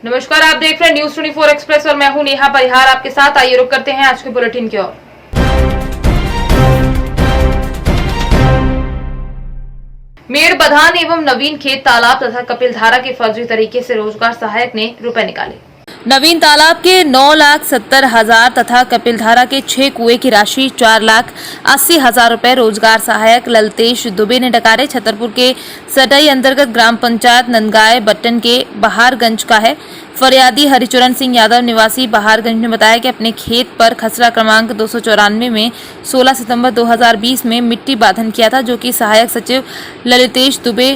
नमस्कार, आप देख रहे हैं न्यूज 24 एक्सप्रेस और मैं हूं नेहा परिहार आपके साथ। आइए रुक करते हैं आज के बुलेटिन की ओर। मेड़ बधान एवं नवीन खेत तालाब तथा कपिलधारा के फर्जी तरीके से रोजगार सहायक ने रुपए निकाले। नवीन तालाब के 9,70,000 तथा कपिलधारा के 6 कुएं की राशि 4,80,000 रुपए रोजगार सहायक ललतेश दुबे ने डकारे। छतरपुर के सटाई अंतर्गत ग्राम पंचायत नंदगाय बट्टन के बहारगंज का है। फरियादी हरिचरण सिंह यादव निवासी बहारगंज ने बताया कि अपने खेत पर खसरा क्रमांक 294 में 16 सितंबर 2020 में मिट्टी बांधन किया था, जो कि सहायक सचिव ललितेश दुबे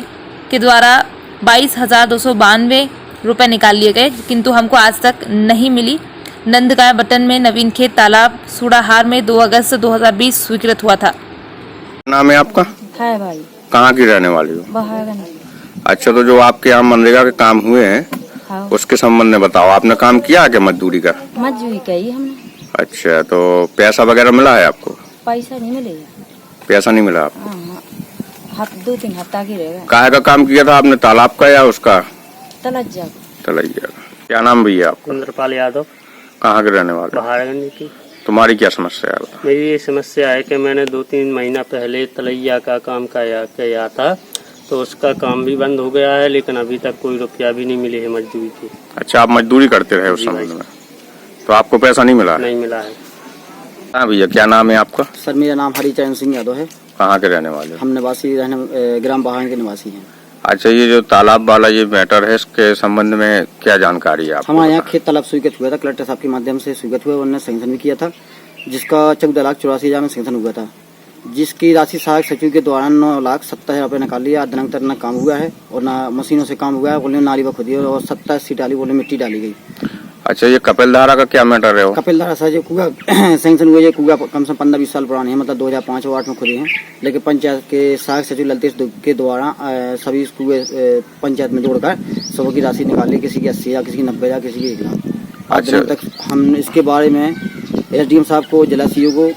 के द्वारा 22,292 रुपए निकाल लिए गए, किंतु हमको आज तक नहीं मिली। नंदगाय बटन में नवीन खेत तालाब सूड़ाहार में 2 अगस्त 2020 स्वीकृत हुआ था। नाम है आपका? है भाई। कहाँ की रहने वाली हो? बहारगंज। अच्छा, तो जो आपके यहाँ मनरेगा के काम हुए हैं, हाँ। उसके संबंध में बताओ, आपने काम किया क्या मजदूरी का? मजदूरी कही हमने। अच्छा, तो पैसा वगैरह मिला है आपको? पैसा नहीं मिलेगा। पैसा नहीं मिला आपको? हाँ, 2-3 हफ्ता की रहेगा। काहे का काम किया था आपने, तालाब का या उसका? तलैया का। क्या नाम भैया आपका? इंद्रपाल यादव। कहाँ के रहने वाले? बहारगंज की। तुम्हारी क्या समस्या है? मेरी ये समस्या है कि मैंने 2-3 महीना पहले तलैया का काम किया था, तो उसका काम भी बंद हो गया है, लेकिन अभी तक कोई रुपया भी नहीं मिले है मजदूरी की। अच्छा, आप मजदूरी करते रहे उस संबंध में, तो आपको पैसा नहीं मिला? नहीं मिला है। हाँ भैया, क्या नाम है आपका? सर, मेरा नाम हरिचरण सिंह यादव है। कहाँ के रहने वाले? हम निवासी ग्राम बहारगंज के निवासी हैं। अच्छा, ये जो तालाब वाला ये मैटर है, इसके संबंध में क्या जानकारी है आपको? हमारे यहाँ खेत तालाब स्वीकृत हुआ था, कलेक्टर साहब के माध्यम से स्वीकृत हुआ, उन्होंने सैंक्शन भी किया था, जिसका 14,84,000 में सैंक्शन हुआ था, जिसकी राशि सहायक सचिव के द्वारा 9,70,000 रुपये निकाल लिया। आज दिनांक तक न काम हुआ है और न मशीनों से काम हुआ है। बोले नाली खुदी है और 27 सी डाली, बोले मिट्टी डाली गई। अच्छा, ये कपिलधारा का क्या मैटर है? कपिलधारा सर, जो कुआ सैंक्शन हुआ है, कुआ कम से कम 15-20 साल पुराने हैं, मतलब 2005 और 2008 में खुले हैं, लेकिन पंचायत के सहायक सचिव ललतेश के द्वारा सभी कुएं पंचायत में जोड़कर सबों की राशि निकाल ली, किसी की 80,000, किसी की 90,000, किसी की 1 लाख। आज दिनांक तक हम इसके बारे में SDM साहब को, जिला सीओ को,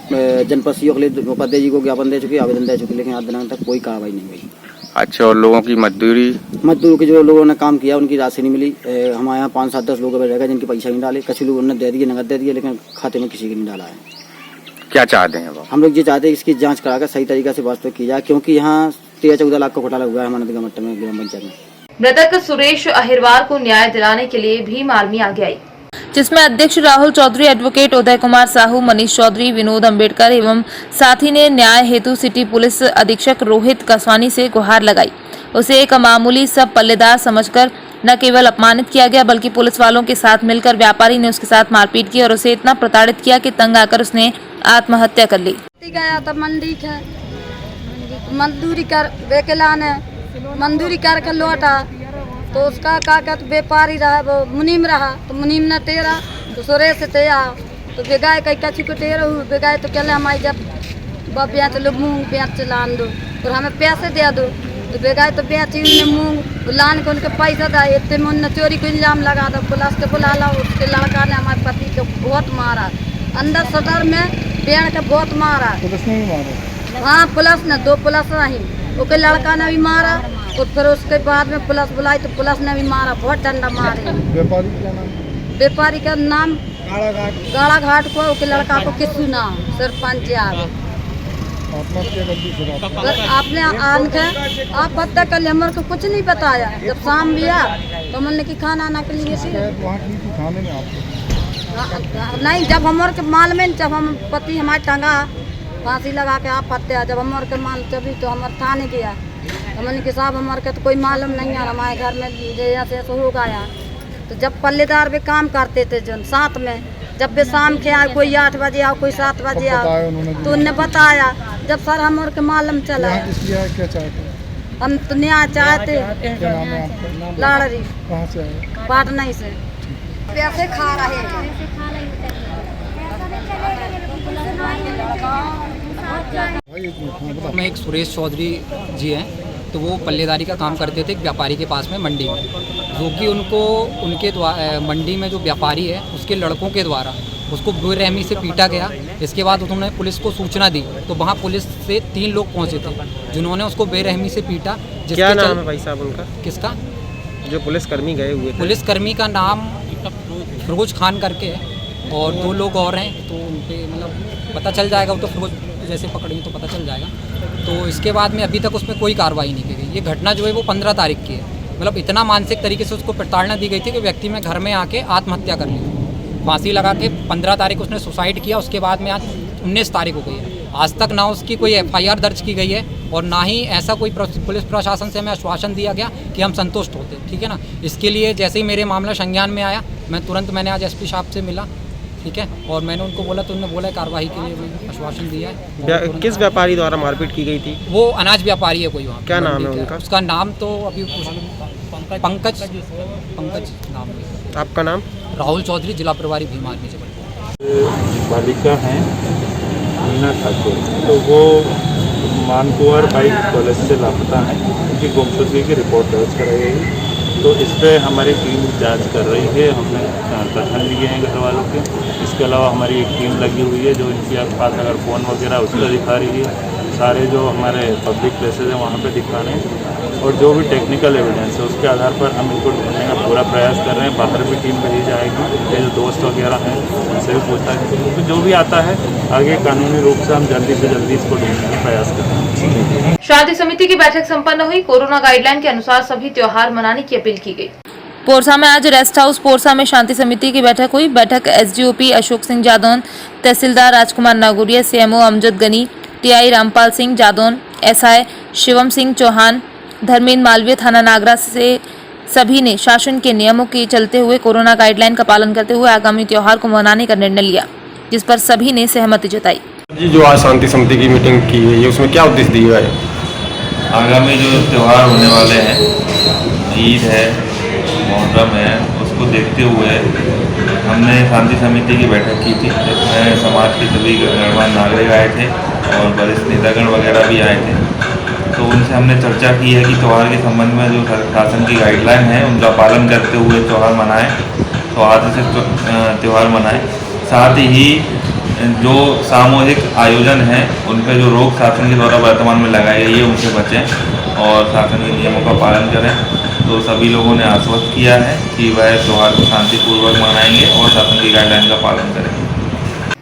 जनपद सीओ के उपाध्याय जी को ज्ञापन दे चुके, आवेदन दे चुके, लेकिन आज दिनांक तक कोई कार्रवाई नहीं हुई। अच्छा, और लोगों की मजदूर के जो लोगों ने काम किया उनकी राशि नहीं मिली। हमारे यहाँ 5-7-10 लोग रहेगा जिनके पैसा नहीं डाले। कुछ लोगों ने दे दिए, नगद दे दिए, लेकिन खाते में किसी के नहीं डाला है। क्या चाहते हैं वो? हम लोग ये चाहते हैं इसकी जांच कराकर सही तरीके से वास्तव की जाए, क्योंकि यहाँ 13-14 लाख का घोटाला हुआ है हमारे नंदगांव में ग्राम पंचायत में। मृतक सुरेश अहिरवार को न्याय दिलाने के लिए भीम आर्मी आगे आई, जिसमें अध्यक्ष राहुल चौधरी, एडवोकेट उदय कुमार साहू, मनीष चौधरी, विनोद अंबेडकर एवं साथी ने न्याय हेतु सिटी पुलिस अधीक्षक रोहित कसवानी से गुहार लगाई। उसे एक मामूली सब पल्लेदार समझकर न केवल अपमानित किया गया, बल्कि पुलिस वालों के साथ मिलकर व्यापारी ने उसके साथ मारपीट की और उसे इतना प्रताड़ित किया कि तंग आकर उसने आत्महत्या कर ली। गया तो मंडी है, मजदूरी कर बेकला ने मजदूरी कर लौटा, तो उसका कागज व्यापारी रहा, वो मुनीम रहा, तो मुनीम ने तेरा तो सुरेश से तेरा तो बेगाए कई कच्ची को तेरा बेगाए, तो कहले हमारी जब बेच लो मूंग बेच लान दो और हमें पैसे दे दो, तो बेगाए तो बेची उन्हें मूंग लान के उनके पैसा था, इतने में उन्होंने चोरी को इल्जाम लगा दो। पुलिस के बुला ला, उसके लड़का ने हमारे पति को बहुत मारा, अंदर सदर में बेड़ के बहुत मारा। पुलिस ने भी मारा? हाँ, पुलिस ने 2 पुलिस रही, उसके लड़का ने भी मारा और फिर उसके बाद में पुलिस बुलाई तो पुलिस ने भी मारा, बहुत डंडा मारे। व्यापारी का नाम? व्यापारी का नाम गाड़ा घाट को, उसके लड़का को किसू नाम, सरपंच आपने आन के आप पता कर ले, हमारे को कुछ नहीं बताया। जब शाम भी आ तो हमने की खाना आना के लिए नहीं, जब हमारे के माल में, जब हम पति हमारे टंगा फांसी लगा के आप पत्ते, जब हमारे के माल तभी तो हमारे थाने गया, हमने के साहब हमारे के तो कोई मालूम नहीं है, हमारे घर में जैसे हो गया। तो जब पल्लेदार भी काम करते थे जन साथ में, जब भी शाम के आए, कोई 8 बजे आओ, कोई 7 बजे आओ, तो उन्हें बताया। जब सर हमारे के मालूम चला, क्या चाहते? हम तो न्याय चाहते। लाड़ी पाटना से पैसे खा रहे हैं। मैं एक सुरेश चौधरी जी हैं, तो वो पल्लेदारी का काम करते थे एक व्यापारी के पास में मंडी में, जो कि उनके द्वारा मंडी में जो व्यापारी है उसके लड़कों के द्वारा उसको बेरहमी से पीटा गया। इसके बाद उन्होंने पुलिस को सूचना दी, तो वहाँ पुलिस से 3 लोग पहुँचे थे जिन्होंने उसको बेरहमी से पीटा। क्या नाम है भाई साहब उनका? किसका? जो पुलिसकर्मी गए हुए थे? पुलिसकर्मी का नाम फिरोज खान करके है और 2 लोग और हैं, तो उन पे मतलब पता चल जाएगा। वो तो फिरोज जैसे पकड़ेंगे तो पता चल जाएगा। तो इसके बाद में अभी तक उसमें कोई कार्रवाई नहीं की गई। ये घटना जो है वो 15 तारीख की है। मतलब इतना मानसिक तरीके से उसको प्रताड़ना दी गई थी कि व्यक्ति में घर में आके आत्महत्या कर ली, फांसी लगा के 15 तारीख उसने सुसाइड किया। उसके बाद में आज 19 तारीख हो गई है, आज तक ना उसकी कोई FIR दर्ज की गई है और ना ही ऐसा कोई पुलिस प्रशासन से हमें आश्वासन दिया गया कि हम संतुष्ट होते। ठीक है ना। इसके लिए जैसे ही मेरे मामला संज्ञान में आया, मैंने आज SP साहब से मिला, ठीक है, और मैंने उनको बोला तो उन्होंने बोला कार्रवाई के लिए आश्वासन दिया है। किस व्यापारी द्वारा मारपीट की गई थी? वो अनाज व्यापारी है कोई वहाँ। क्या नाम है उनका? उसका नाम तो अभी पंकज नाम है। आपका नाम? राहुल चौधरी, जिला प्रभारी भीम आर्मी जबलपुर। बालिका हैं मीना ठाकुर, तो वो मानकुआर बाइक कॉलेज से लापता है। उनकी गुमशुदगी की रिपोर्ट दर्ज कराई गई, तो इस पर हमारी टीम जांच कर रही है। हमने कथन लिए हैं घर वालों के। इसके अलावा हमारी एक टीम लगी हुई है जो इनके पास अगर फ़ोन वगैरह उसका दिखा रही है, सारे जो हमारे पब्लिक प्लेसेज हैं वहाँ पे दिखा रहे हैं, और जो भी टेक्निकल एविडेंस है उसके आधार पर हम इनको ढूंढने का पूरा प्रयास कर रहे हैं। बाहर भी टीम भेजी जाएगी, ये जो दोस्त वगैरह हैं उनसे भी पूछताछ करेंगे, तो जो भी आता है आगे कानूनी रूप से हम जल्दी से जल्दी इसको ढूंढने का प्रयास करेंगे। शांति समिति की बैठक संपन्न हुई। कोरोना गाइडलाइन के अनुसार सभी त्योहार मनाने की अपील की गई। पोरसा में आज रेस्ट हाउस पोरसा में शांति समिति की बैठक हुई। बैठक SDOP अशोक सिंह जादौन, तहसीलदार राजकुमार नागौरिया, CMO Amjad Ghani, TI Rampal Singh Jadaun, SI Shivam Singh Chauhan, Dharmendra Malviya, थाना नागरा से सभी ने शासन के नियमों के चलते हुए कोरोना गाइडलाइन का पालन करते हुए आगामी त्योहार को मनाने का निर्णय लिया, जिस पर सभी ने सहमति जताई। जी, जो आज शांति समिति की मीटिंग की गई है उसमें क्या उद्देश्य दिया है? आगामी जो त्यौहार होने वाले हैं, ईद है, मुहर्रम है, उसको देखते हुए हमने शांति समिति की बैठक की थी, जिसमें समाज के सभी गणमान्य नागरिक आए थे और वरिष्ठ नेतागण वगैरह भी आए थे। तो उनसे हमने चर्चा की है कि त्यौहार के संबंध में जो शासन की गाइडलाइन है उनका पालन करते हुए त्यौहार मनाएं, तो आज से त्यौहार मनाएं। साथ ही जो सामूहिक आयोजन हैं उन पर जो रोक शासन के द्वारा वर्तमान में लगाई गई है उनसे बचें और शासन के नियमों का पालन करें। तो सभी लोगों ने आश्वस्त किया है कि वह त्यौहार को शांतिपूर्वक मनाएंगे और शासन की गाइडलाइन का पालन करेंगे।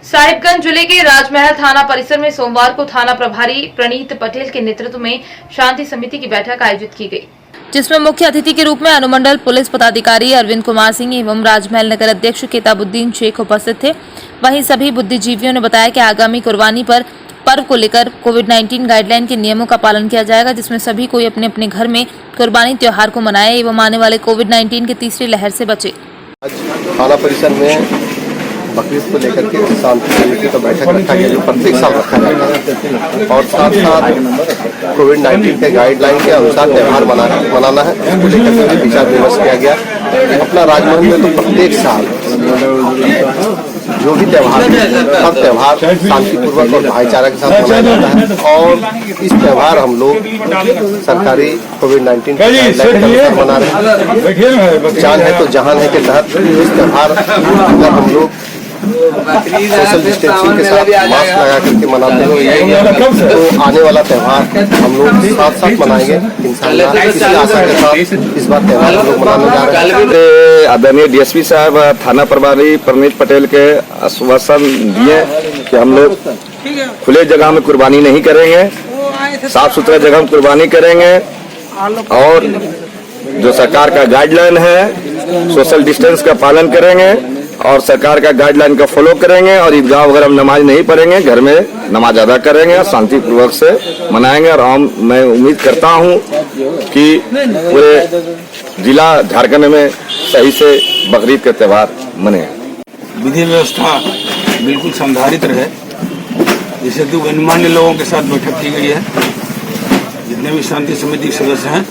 साहिबगंज जिले के राजमहल थाना परिसर में सोमवार को थाना प्रभारी प्रणीत पटेल के नेतृत्व में शांति समिति की बैठक आयोजित की गई, जिसमें मुख्य अतिथि के रूप में अनुमंडल पुलिस पदाधिकारी अरविंद कुमार सिंह एवं राजमहल नगर अध्यक्ष किताबुद्दीन शेख उपस्थित थे। वहीं सभी बुद्धिजीवियों ने बताया कि आगामी कुर्बानी पर पर्व को लेकर कोविड-19 गाइडलाइन के नियमों का पालन किया जाएगा, जिसमें सभी कोई अपने अपने घर में कुर्बानी त्योहार को मनाए एवं आने वाले कोविड-19 की तीसरी लहर से बचे। थाना परिसर में बकरीद को लेकर के शांति समिति का बैठक रखा गया, जो प्रत्येक साल रखा जाता है, और साथ साथ कोविड-19 के गाइडलाइन के अनुसार त्यौहार मनाना है, उसको लेकर के विचार विमर्श किया गया। अपना राजमहल में तो प्रत्येक साल जो भी त्यौहार हर त्यौहार शांतिपूर्वक और भाईचारा के साथ मनाया जाता है, और इस त्यौहार हम लोग सरकारी कोविड-19 गाइडलाइन मना रहे हैं। जान है तो जहान है के तहत इस त्यौहार अगर हम लोग सोशल डिस्टेंसिंग के साथ मास्क लगा करके मनाते हुए तो आने वाला त्यौहार हम लोग साथ साथ मनाएंगे इंशाअल्लाह। इसी आशा के साथ इस बार त्यौहार हम लोग मनाने जा रहे हैं। आदरणीय DSP साहब थाना प्रभारी प्रणीत पटेल के आश्वासन दिए कि हम लोग खुले जगह में कुर्बानी नहीं करेंगे, साफ सुथरा जगह में कुर्बानी करेंगे, और जो सरकार का गाइडलाइन है सोशल डिस्टेंस का पालन करेंगे और सरकार का गाइडलाइन का फॉलो करेंगे, और ईदगाह वगैरह में नमाज नहीं पढ़ेंगे, घर में नमाज अदा करेंगे और शांतिपूर्वक से मनाएंगे। और मैं उम्मीद करता हूं कि पूरे जिला झारखंड में सही से बकरीद का त्यौहार मने। विधि व्यवस्था बिल्कुल संधारित रहे, जिसे दो गणमान्य लोगों के साथ बैठक की गई है। जितने भी शांति समिति के सदस्य हैं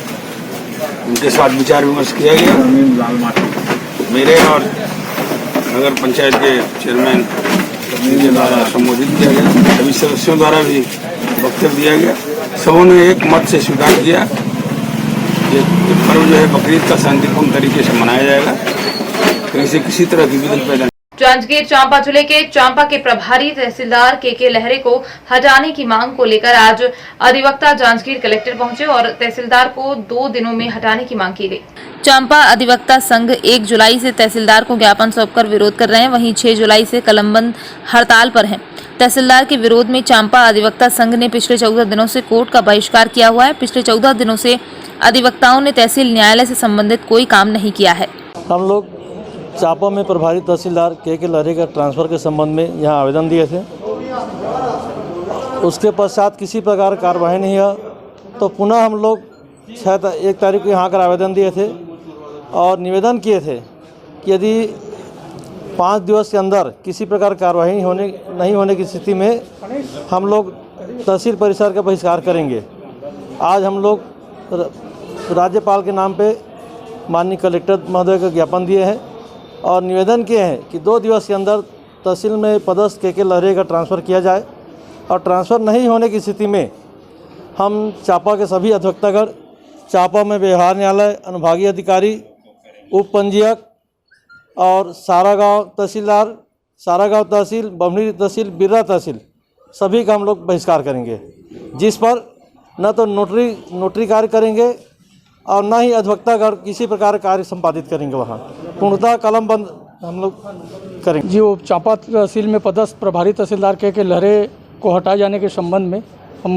उनके साथ विचार विमर्श किया गया। मेरे और नगर पंचायत के चेयरमैन के द्वारा संबोधित किया गया, सभी सदस्यों द्वारा भी वक्तव्य दिया गया। सबों ने एक मत से स्वीकार किया कि पर्व जो है बकरीद का शांतिपूर्ण तरीके से मनाया जाएगा, कहीं से किसी तरह की विघ्न पैदा जांजगीर चांपा जिले के चांपा के प्रभारी तहसीलदार के लहरे को हटाने की मांग को लेकर आज अधिवक्ता जांजगीर कलेक्टर पहुंचे और तहसीलदार को 2 दिनों में हटाने की मांग की गई। चांपा अधिवक्ता संघ 1 जुलाई से तहसीलदार को ज्ञापन सौंपकर विरोध कर रहे हैं, वहीं 6 जुलाई से कलमबंद हड़ताल पर हैं। तहसीलदार के विरोध में चांपा अधिवक्ता संघ ने पिछले 14 दिनों से कोर्ट का बहिष्कार किया हुआ है। पिछले 14 दिनों से अधिवक्ताओं ने तहसील न्यायालय से संबंधित कोई काम नहीं किया है। हम लोग चांपा में प्रभारी तहसीलदार के लहरे का ट्रांसफ़र के संबंध में यहाँ आवेदन दिए थे। उसके पश्चात किसी प्रकार कार्रवाई नहीं हुआ, तो पुनः हम लोग 1 तारीख को यहाँ कर आवेदन दिए थे और निवेदन किए थे कि यदि 5 दिवस के अंदर किसी प्रकार कार्रवाई नहीं होने की स्थिति में हम लोग तहसील परिसर का बहिष्कार करेंगे। आज हम लोग राज्यपाल के नाम पे माननीय कलेक्टर महोदय को ज्ञापन दिए हैं और निवेदन किए हैं कि 2 दिवस के अंदर तहसील में पदस्थ के लहरे का ट्रांसफ़र किया जाए और ट्रांसफ़र नहीं होने की स्थिति में हम चांपा के सभी अधिवक्तागण, चांपा में व्यवहार न्यायालय, अनुभागीय अधिकारी, उप पंजीयक और सारागांव तहसीलदार, सारागांव तहसील, बमनी तहसील, बिर्रा तहसील सभी का हम लोग बहिष्कार करेंगे, जिस पर न तो नोटरी कार्य करेंगे और न ही अधिवक्तागण किसी प्रकार कार्य संपादित करेंगे। वहाँ पूर्णतः कलम बंद हम लोग करेंगे। जी, वो चांपा तहसील में पदस्थ प्रभारी तहसीलदार के लहरे को हटाए जाने के संबंध में हम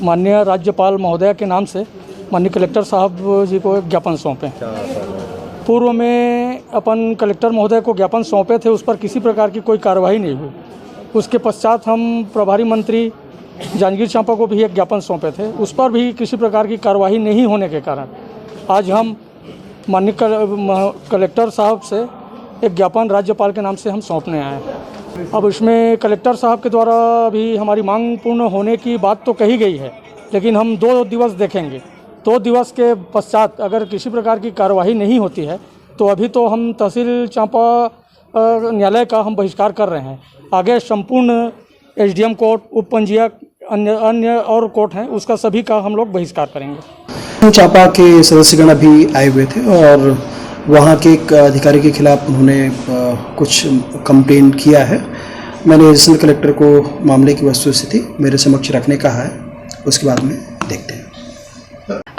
माननीय राज्यपाल महोदय के नाम से माननीय कलेक्टर साहब जी को ज्ञापन सौंपे। पूर्व में अपन कलेक्टर महोदय को ज्ञापन सौंपे थे, उस पर किसी प्रकार की कोई कार्रवाई नहीं हुई। उसके पश्चात हम प्रभारी मंत्री जांजगीर चांपा को भी एक ज्ञापन सौंपे थे, उस पर भी किसी प्रकार की कार्रवाई नहीं होने के कारण आज हम माननीय कलेक्टर साहब से एक ज्ञापन राज्यपाल के नाम से हम सौंपने आए हैं। अब इसमें कलेक्टर साहब के द्वारा भी हमारी मांग पूर्ण होने की बात तो कही गई है, लेकिन हम 2 दिवस देखेंगे। 2 दिवस के पश्चात अगर किसी प्रकार की कार्रवाई नहीं होती है तो अभी तो हम तहसील चांपा न्यायालय का हम बहिष्कार कर रहे हैं। आगे संपूर्ण SDM कोर्ट, उप पंजीयक, अन्य और कोर्ट हैं, उसका सभी का हम लोग बहिष्कार करेंगे। चांपा के सदस्यगण अभी आए हुए थे और वहाँ के एक अधिकारी के खिलाफ उन्होंने कुछ कंप्लेन किया है। मैंने एडिशनल कलेक्टर को मामले की वस्तुस्थिति मेरे समक्ष रखने कहा है, उसके बाद में देखते हैं।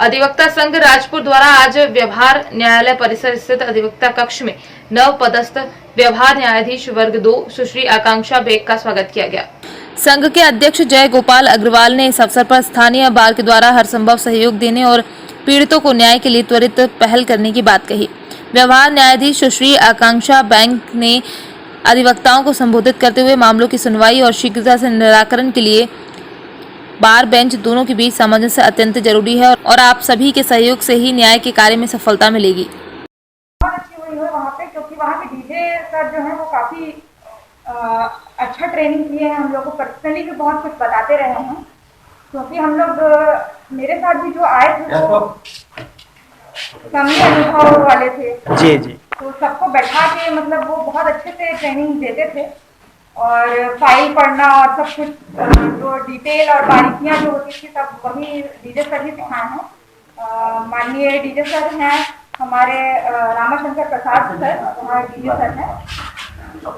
अधिवक्ता संघ राजपुर द्वारा आज व्यवहार न्यायालय परिसर स्थित अधिवक्ता कक्ष में नव पदस्थ व्यवहार न्यायाधीश वर्ग 2 सुश्री आकांक्षा बेग का स्वागत किया गया। संघ के अध्यक्ष जय गोपाल अग्रवाल ने इस अवसर पर स्थानीय बार के द्वारा हर संभव सहयोग देने और पीड़ितों को न्याय के लिए त्वरित पहल करने की बात कही। व्यवहार न्यायाधीश सुश्री आकांक्षा बैंक ने अधिवक्ताओं को संबोधित करते हुए मामलों की सुनवाई और शीघ्रता से निराकरण के लिए बार बेंच दोनों के बीच सामंजस्य अत्यंत जरूरी है और आप सभी के सहयोग से ही न्याय के कार्य में सफलता मिलेगी। अच्छी हुई है वहाँ पे, क्योंकि वहाँ के डीजे सर जो है वो काफी अच्छा ट्रेनिंग किए हैं। हम लोग को पर्सनली भी बहुत कुछ बताते रहे हैं, क्योंकि हम लोग मेरे साथ भी जो आए थे वो कमी अनुभव वाले थे। जी जी। तो सबको बैठा के मतलब वो बहुत अच्छे से ट्रेनिंग देते थे और फाइल पढ़ना और सब कुछ जो डिटेल और बारीकियां जो होती थी सब वही डीजे सर ही सिखाए हैं। माननीय डीजे सर हैं हमारे रामाशंकर प्रसाद सर, हमारे डीजे सर हैं। तो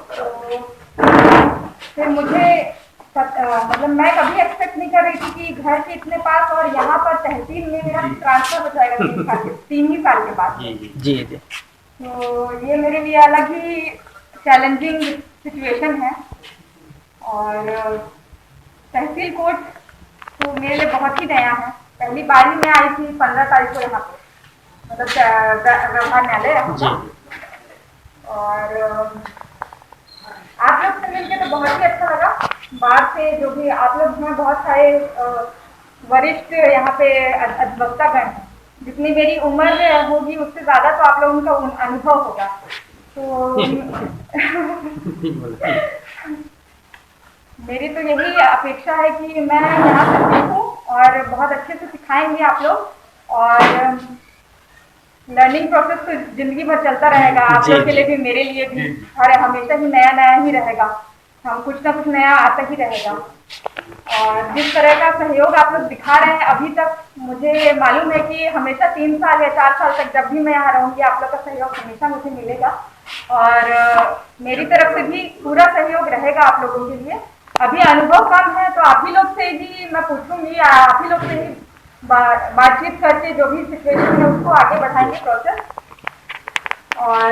फिर मुझे मतलब मैं कभी एक्सपेक्ट नहीं कर रही थी कि घर के इतने पास और यहाँ पर तहसील में मेरा ट्रांसफर हो जाएगा 3 ही साल के बाद। जी जी। तो ये मेरे लिए अलग ही चैलेंजिंग सिचुएशन है और तहसील कोर्ट तो मेरे लिए बहुत ही नया है। पहली बार ही मैं आई थी 15 तारीख को यहाँ पे, मतलब व्यवहार न्यायालय। और आप लोग से मिलकर तो बहुत ही अच्छा लगा। बाहर से जो भी आप लोग हैं, बहुत सारे वरिष्ठ यहाँ पे अधिवक्तागण हैं, जितनी मेरी उम्र होगी उससे ज़्यादा तो आप लोगों का अनुभव होगा। तो मेरी तो यही अपेक्षा है कि मैं यहाँ से सीखूं और बहुत अच्छे से सिखाएंगे आप लोग। और लर्निंग प्रोसेस तो जिंदगी भर चलता रहेगा, आप लोग के लिए भी मेरे लिए भी, और हमेशा ही नया नया ही रहेगा। हम कुछ ना कुछ नया आता ही रहेगा। और जिस तरह का सहयोग आप लोग दिखा रहे हैं अभी तक, मुझे मालूम है कि हमेशा 3 साल या 4 साल तक जब भी मैं यहाँ रहूँगी आप लोग का सहयोग हमेशा मुझे मिलेगा। और मेरी तरफ से भी पूरा सहयोग रहेगा आप लोगों के लिए। अभी अनुभव कम है तो आप ही लोग से ही मैं पूछूंगी, आप ही लोग से ही बातचीत करके जो भी सिचुएशन है उसको आगे बढ़ाएंगे प्रोसेस। और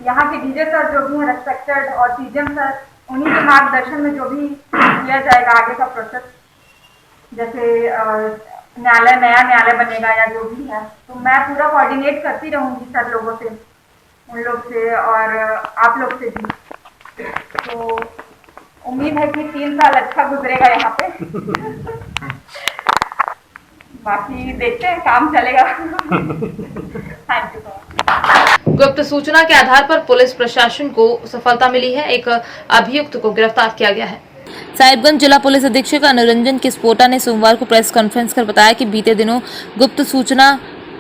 यहाँ के डीजे सर जो भी हैं रेस्पेक्टेड और सीजीएम सर, उन्हीं के मार्गदर्शन में जो भी किया जाएगा आगे का प्रोसेस, जैसे न्यायालय नया न्यायालय बनेगा या जो भी है, तो मैं पूरा कोऑर्डिनेट करती रहूँगी सर लोगों से, उन लोग से और आप लोग से भी। तो उम्मीद है कि 3 साल अच्छा गुजरेगा यहाँ पे। बाकी देखते हैं, काम चलेगा। Thank you so much. गुप्त सूचना के आधार पर पुलिस प्रशासन को सफलता मिली है। एक अभियुक्त को गिरफ्तार किया गया है। साहिबगंज जिला पुलिस अधीक्षक अनुरंजन किस्पोटा ने सोमवार को प्रेस कॉन्फ्रेंस कर बताया कि बीते दिनों गुप्त सूचना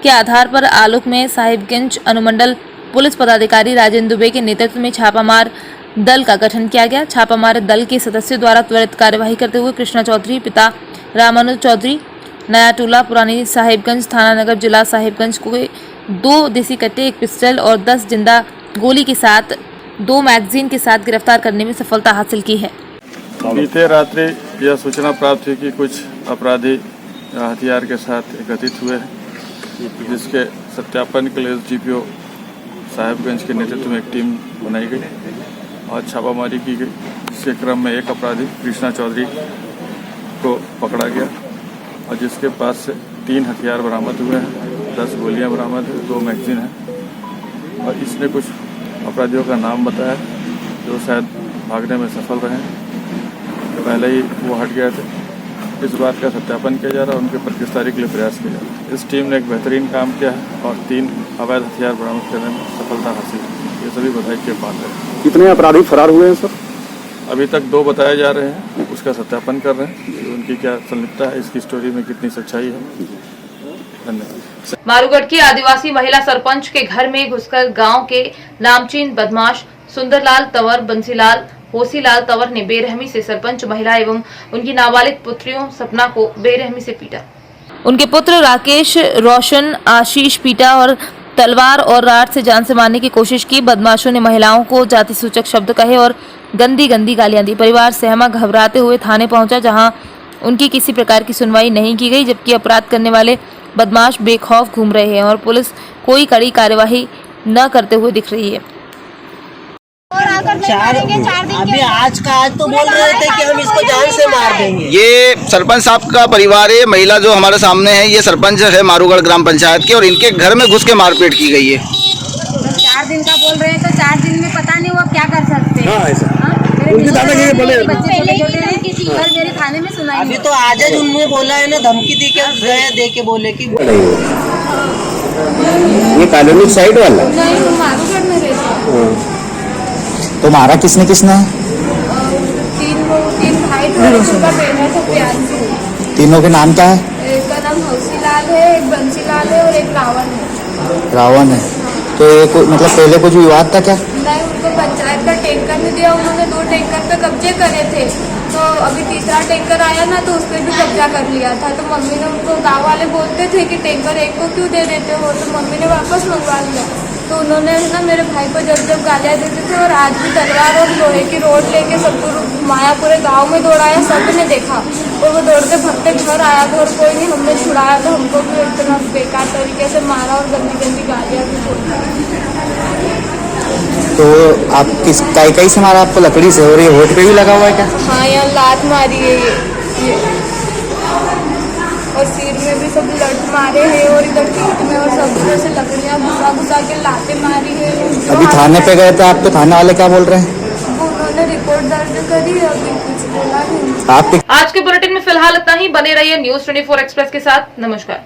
के आधार पर आलोक में साहिबगंज अनुमंडल पुलिस पदाधिकारी राजेंद्र दुबे के नेतृत्व में छापामार दल का गठन किया गया। छापामार दल के सदस्यों द्वारा त्वरित कार्यवाही करते हुए कृष्णा चौधरी पिता रामानुज चौधरी नया टोला पुरानी साहिबगंज थाना नगर जिला साहिबगंज को 2 देसी कट्टे, 1 पिस्टल और 10 जिंदा गोली के साथ 2 मैगजीन के साथ गिरफ्तार करने में सफलता हासिल की है। बीते रात्रि यह सूचना प्राप्त हुई कि कुछ अपराधी हथियार के साथ एकत्रित हुए हैं, जिसके सत्यापन के लिए एसडीपीओ साहिबगंज के नेतृत्व में एक टीम बनाई गई और छापामारी की गई। इसके क्रम में एक अपराधी कृष्णा चौधरी को पकड़ा गया और जिसके पास से 3 हथियार बरामद हुए हैं, 10 गोलियां बरामद है, 2 मैगजीन हैं और इसने कुछ अपराधियों का नाम बताया जो शायद भागने में सफल रहे हैं, पहले ही वो हट गए थे। इस बात का सत्यापन किया जा रहा है, उनके पर गिरफ्तारी के लिए प्रयास किया जा रहा है। इस टीम ने एक बेहतरीन काम किया है और 3 अवैध हथियार बरामद करने में सफलता हासिल की। ये सभी बधाई के पात्र है। कितने अपराधी फरार हुए हैं सर? अभी तक 2 बताए जा रहे हैं, उसका सत्यापन कर रहे हैं कि उनकी क्या संलिप्तता है, इसकी स्टोरी में कितनी सच्चाई है। धन्यवाद। मारूगढ़ की आदिवासी महिला सरपंच के घर में घुसकर गांव के नामचीन बदमाश सुंदरलाल तंवर, बंसीलाल, होसीलाल तंवर ने बेरहमी से सरपंच महिला एवं उनकी नाबालिग पुत्रियों सपना को बेरहमी से पीटा। उनके पुत्र राकेश, रोशन, आशीष पीटा और तलवार और राड से जान से मारने की कोशिश की। बदमाशों ने महिलाओं को जाति सूचक शब्द कहे और गंदी गालियां दी। परिवार सहमा घबराते हुए थाने पहुंचा, जहां उनकी किसी प्रकार की सुनवाई नहीं की गई, जबकि अपराध करने वाले बदमाश बेखौफ घूम रहे हैं और पुलिस कोई कड़ी कार्यवाही न करते हुए दिख रही है। अभी आज तो बोल रहे थे कि हम इसको जान से मार देंगे। ये सरपंच साहब का परिवार है। महिला जो हमारे सामने है ये सरपंच है मारूगढ़ ग्राम पंचायत की और इनके घर में घुस के मारपीट की गई है। 4 दिन का बोल रहे हैं तो 4 दिन में पता नहीं वो क्या कर सकते हैं। मेरे थाने में सुनाई। अभी तो आज उन्होंने बोला है ना, धमकी दी के गए, दे के बोले कि ये कॉलोनी साइड वाला नहीं, मारूगढ़ में रहते। तो मारा किसने किसने? 3 भाई का बेटा था प्यार से। तीनों के नाम क्या है? एक का नाम होसीलाल है, एक बंसीलाल है और एक रावण है। रावण है। तो ये मतलब पहले कुछ विवाद था क्या? नहीं, उनको पंचायत का टैंकर नहीं दिया, उन्होंने 2 टैंकर पे कब्जे करे थे। तो अभी तीसरा टैंकर आया ना तो उस पर भी कब्जा कर लिया था। तो मम्मी ने उनको, गाँव वाले बोलते थे कि टैंकर एक को क्यों दे देते हो, तो मम्मी ने वापस मंगवा लिया। तो उन्होंने ना मेरे भाई को जब गालियाँ देते थे और आज भी तलवार और लोहे की रोड लेके सबको घुमाया, पूरे गांव में दौड़ाया, सबने देखा और वो दौड़ते भगते घर आया था और कोई नहीं, हमने छुड़ाया तो हमको भी इतना बेकार तरीके से मारा और गंदी गालियाँ भी बोलती। तो आप किस कई से मारा आपको? लकड़ी से। और ये होठ पे भी लगा हुआ है क्या? हाँ, यहाँ लात मारी है ये और सिर में भी सब लट मारे हैं और इधर पीठ में और सब तरह से लकड़ियाँ घुसा के लाते मारी है। अभी थाने पे गए थे आप, तो थाने वाले क्या बोल रहे हैं? उन्होंने रिपोर्ट दर्ज करी, अभी कुछ बोला नहीं। आज के बुलेटिन में फिलहाल इतना ही। बने रहिए न्यूज़ 24 एक्सप्रेस के साथ। नमस्कार।